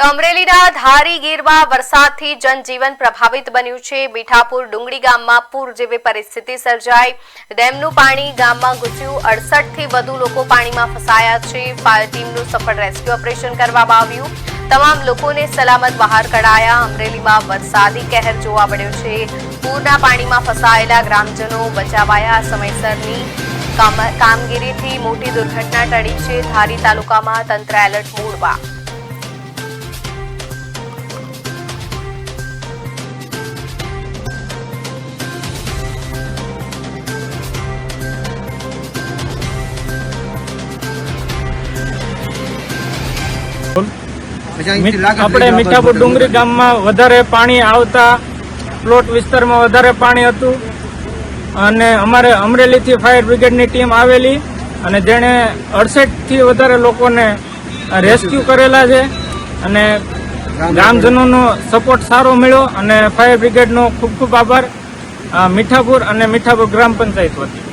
તો અમરેલીના ધારી ગીરમાં વરસાદથી જનજીવન પ્રભાવિત બન્યું છે। મીઠાપુર ડુંગળી ગામમાં પૂર જેવી પરિસ્થિતિ સર્જાઈ। ડેમનું પાણી ગામમાં ઘૂસ્યું। 68 થી વધુ લોકો પાણીમાં ફસાયા છે। ફાયર ટીમનું સફળ રેસ્ક્યુ ઓપરેશન કરવામાં આવ્યું। તમામ લોકોને સલામત બહાર કઢાયા। અમરેલીમાં વરસાદી કહેર જોવા મળ્યો છે। પૂરના પાણીમાં ફસાયેલા ગ્રામજનો બચાવાયા। સમયસરની કામગીરીથી મોટી દુર્ઘટના ટળી છે। ધારી તાલુકામાં તંત્ર એલર્ટ મોડમાં। આપણે મીઠાપુર ડુંગળી ગામમાં વધારે પાણી આવતા પ્લોટ વિસ્તારમાં વધારે પાણી હતું અને અમારે અમરેલીથી ફાયર બ્રિગેડની ટીમ આવેલી અને જેણે 68 થી વધારે લોકોને રેસ્ક્યુ કરેલા છે અને ગ્રામજનોનો સપોર્ટ સારો મળ્યો અને ફાયર બ્રિગેડનો ખૂબ ખૂબ આભાર મીઠાપુર અને મીઠાપુર ગ્રામ પંચાયત વતી।